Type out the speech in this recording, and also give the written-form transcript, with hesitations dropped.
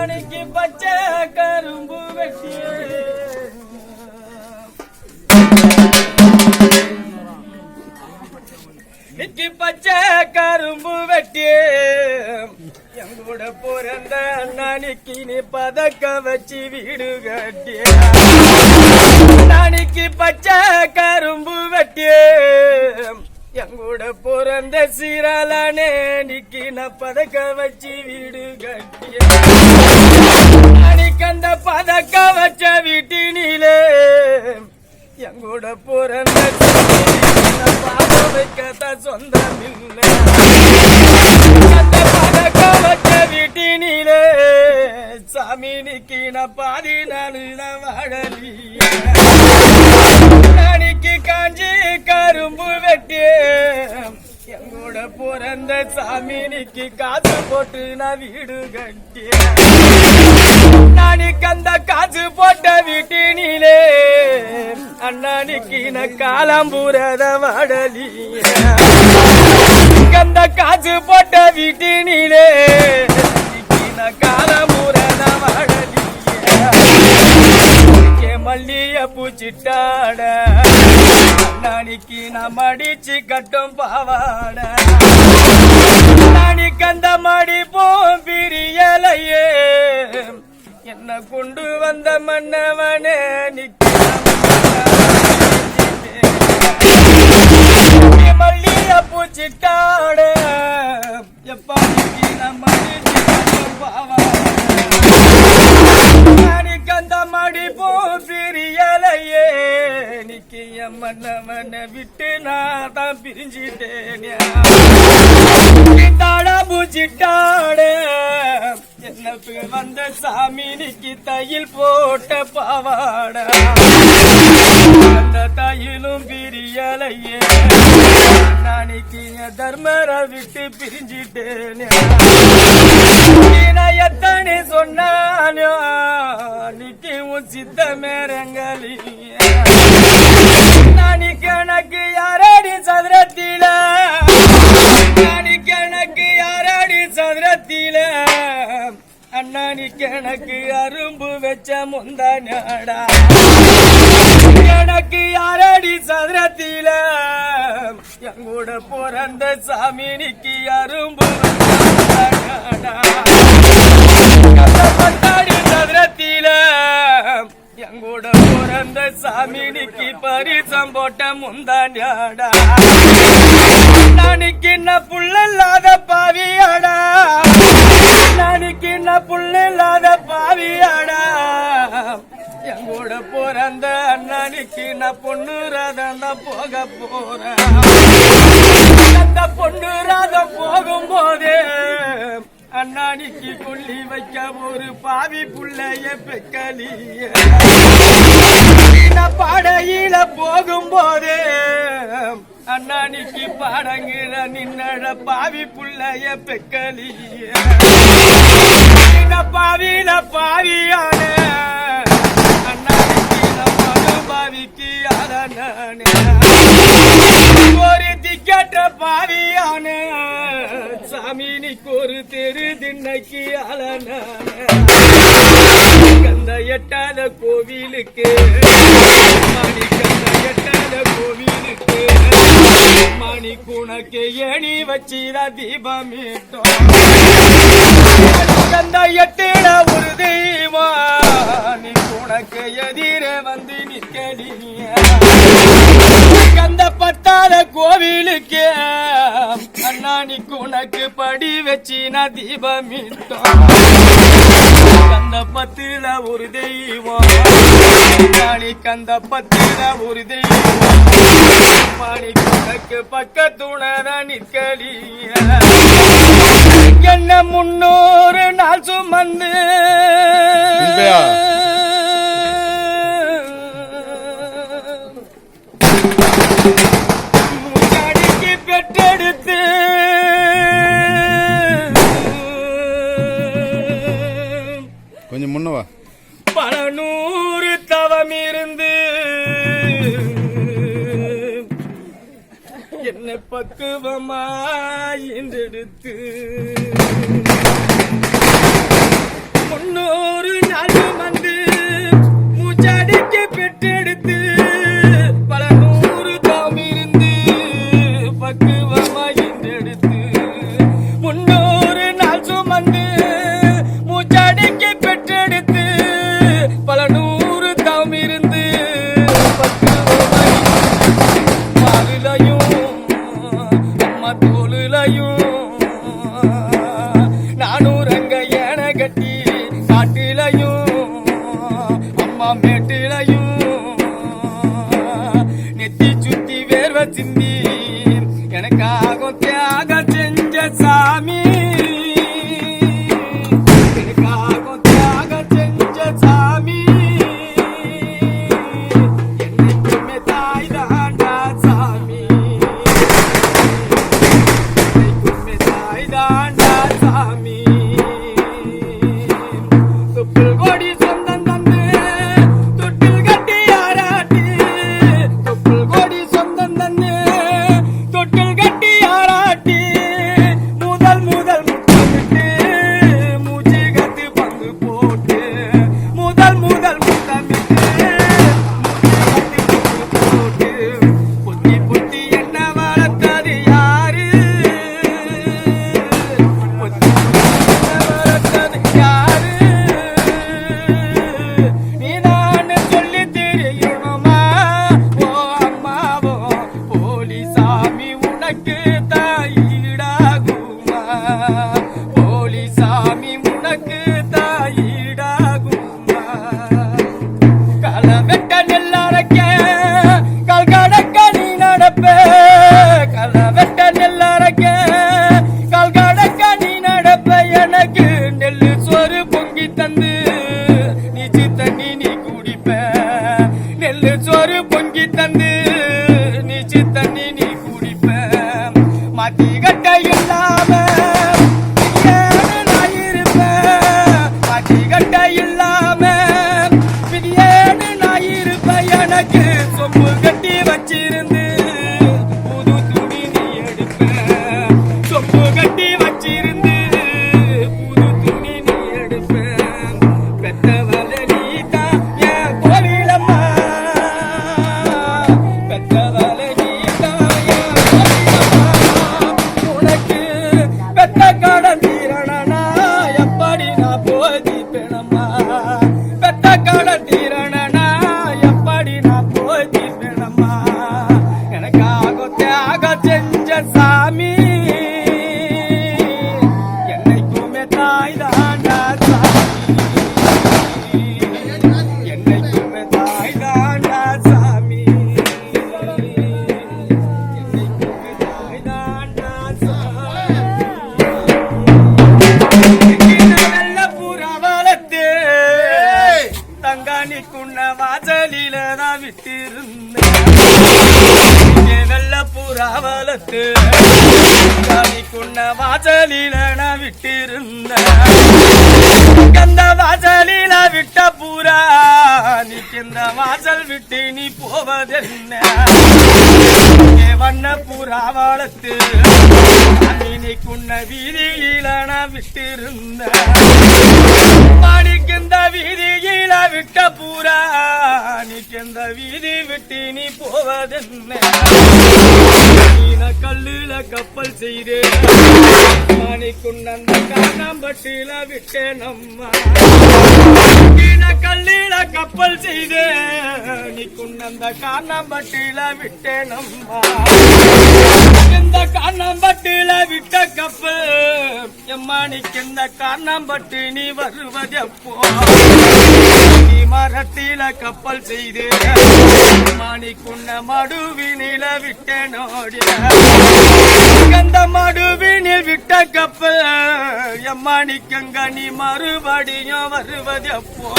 நாளைக்கு பச்சை கரும்பு வெட்டியே இன்னைக்கு பச்சை கரும்பு வெட்டியே எங்கூட பிறந்த அண்ணானிக்கு நீ பதக்க வச்சு வீடு கட்டிய நாளைக்கு பச்சை கரும்பு வெட்டியே எங்கூட பிறந்த சீராளானே நிக்கி நான் பதக்க வச்சு வீடு கட்டிய நாளைக்கு அந்த பதக்க வச்ச வீட்டினிலே எங்கூட பிறந்த பாத வைக்கத்தான் சொந்தம் இல்லை அந்த பதக்க வச்ச வீட்டினிலே சாமி நிக்கி நான் பாதி நாளில வாழலிய நாளைக்கு காஞ்சி கரும்பு வெட்டியே எங்கூட பிறந்த சாமி நிக்கி காசு போட்டு நான் வீடு கட்டிய நாளைக்கு அந்த காசு போட்ட வீட்டினிலே அண்ணானிக்கு நான் காலம்பூரத வாடலிய அந்த காசு போட்ட வீட்டினிலே நான் காலம்பூரத வாடலிய மல்லிய பூச்சிட்டாட நாளைக்கு நான் மடிச்சு கட்டும் பாவாட நாளைக்கு அந்த மடிப்போம் பிரியலையே என்ன கொண்டு வந்த மன்னவனே மல்லிய பூச்சிட்டாட எப்பா நிக்கி நான் மடிச்சு கட்டும் பாவாட அந்த மடிப்போம் பிரியலையே நிக்கி மன்னவனை விட்டு நான் தான் பிரிஞ்சிட்டேன் பூச்சிட்டாட என்ன வந்த சாமி நிக்கி தையில் போட்ட பாவாட அந்த தையிலும் பிரியலையே நாளைக்கு தர்மரை விட்டு பிரிஞ்சிட்டேன் எத்தனை சொன்னானோ நிக்கி உன் சித்த மேரங்களி நாளைக்கு எனக்கு யாரடி சதுரத்தில நாளைக்கு எனக்கு யாரடி சதுரத்தில அண்ணானிக்கு எனக்கு அரும்பு வச்ச முந்தானடா எனக்கு யாரடி சதுரத்தில எங்கூட பிறந்த சாமி நிக்கி அரும்பு பத்தாடி சதுரத்தில எங்கூட பிறந்த சாமி நிக்கி பரிசம் போட்ட முந்தானடா நாளைக்கு நான் புள்ளில்லாத பாவியாடா நாளைக்கு நான் புள்ளில்லாத பாவியாடா எங்கூட பிறந்த அண்ணானிக்கு நான் பொண்ணு ராதம் தான் போக போறேன் அந்த பொண்ணு ராதம் போகும்போதே அண்ணானிக்கு கொல்லி வைக்க ஒரு பாவி புள்ளைய பெக்கலிய பாடையில போகும்போதே அண்ணானிக்கு பாடங்கிற நின்னட பாவி புள்ளைய பெக்கலிய பாவியில பாவியான அண்ணானிக்கு நம்ம பாவிக்கு அரண ஒரு திக்கற்ற பாவியான சாமி நிக்கு ஒரு தெரு திண்ணைக்கு அலன கந்த எட்டாத கோவிலுக்கு மணி கந்த எட்டாத கோவிலுக்கு மணி குணக்கு எணி வச்சிதா தீபமிட்டோம் கந்த எட்டிட ஒரு தெய்வம் நீ குணக்கு எதிர வந்து நிற்கலிய கந்த பத்தாத கோவிலுக்கு அண்ணானிக்கு உனக்கு படி வச்சு நான் தீபமிட்டோம் கந்த பத்துல ஒரு தெய்வம் நாளைக்கு அந்த பத்துல ஒரு தெய்வம் மாணிக்கு உனக்கு பக்கத்துணர நிற்கலிய என்ன 300 நாள் சுமந்து முன்னாடிக்கு பெற்றெடுத்து கொஞ்சம் முன்னவா பல 100 தவம் இருந்து என்ன பக்குவமாயின்றெடுத்து 300 காட்டிலையும் நானூறு அங்க ஏன கட்டி காட்டிலையும் அம்மா மேட்டிலையும் நெத்தி சுத்தி வேர்வை சிந்தி எனக்காக தியாகம் செஞ்ச சாமி எனக்காக தியாகம் செஞ்ச சாமி என்னைக்குமே தாய் தாண்டா சாமி என்னைக்குமே தாய் தாண்டா சாமி தொப்புள் கொடி சொந்தம் தந்து தொட்டில் கட்டி ஆராட்டி தொப்புள் கொடி சொந்தம் தந்து தொட்டில் கட்டி ஆராட்டி முதல் முதல் முத்தமிட்டு மூச்சு கத்து பங்கு போட்டு முதல் முதல் முத்தமிட்டு போட்டு புத்தி புத்தி என்ன வளர்த்தது யாரு புத்தி வளர்த்தது யாரு நீ நான் சொல்லி தெரியணுமா ஓ அம்மாவோ போலிசாமி உனக்கு தாயிடாகுமா போலிசாமி உனக்கு தாயிடாகுமா களவெட்ட நெல்லரைக்க கல்கடக்க நீ நடப்ப களவெட்ட நெல்லரைக்க கல்கடக்க நீ நடப்ப எனக்கு நெல்லு சோறு பொங்கி தந்து நீச்சு தண்ணி நீ குடிப்ப நெல்லு சோறு பொங்கி தந்து நீச்சு தண்ணி நீ குடிப்ப மாத்தி கட்ட இல்லாம பிரியாணி நான் இருப்பேன் மாத்தி கட்ட இல்லாம பிரியாணி நான் இருப்பேன் எனக்கு சொம்பு கட்டி வச்சிருந்து புது துணி நீ எடுப்ப சொம்பு கட்டி வச்சிருந்து புது துணி நீ எடுப்ப பெத்தவள நீதான் என் கோவிலம்மா பெத்தவள நீதான் என் கோவிலம்மா உனக்கு பெத்த கடன் தீரணனா எப்படி நான் போதிப்பேனம்மா பெத்த கடன் தீரணனா எப்படி நான் போதிப்பேனம்மா எனக்காக தியாகம் செஞ்ச சாமி என்னைக்குமே தாய் தாண்டா சாமி என்னைக்குமே தாய் தாண்டா சாமி என்னைக்குமே தாய் தாண்டா சாமி வெள்ள புறா வளர்த்து தங்காணிக்குன்ன வாசலில தான் விட்டிருந்தேன் வெள்ள புறா வளர்த்து தங்காணிக்குன்ன வாசலில நான் விட்டிருந்தேன் கந்த வாசலில விட்ட பூரா நிற்கின்ற வாசல் விட்டு நீ போவதென்ன வண்ண பூரா வளர்த்து நீக்குன்ன வீதியில நான் விட்டிருந்த மாணிக்கின்ற வீதியில விட்ட பூரா நிற்கின்ற வீதி விட்டு நீ போவதென்ன நீன கல்லுல கப்பல் செய்து மாணிக்குன்ன காணாம்பட்டில விட்டேன் அம்மா கல்லில கப்பல் செய்து நீ குன்னந்த காணாம்பட்டில விட்டேன் அம்மா இந்த காணாம்பட்டில விட்ட கப்பல் எம்மாணிக்கு இந்த காணாம்பட்டி நீ வருவதெப்போ நீ மரத்தில கப்பல் செய்து மாணிக்குன்ன மடுவினில விட்டேனோடி அந்த மடுவினில் விட்ட கப்பல் எம்மாணிக்கங்க நீ மறுபடியும் வருவதெப்போ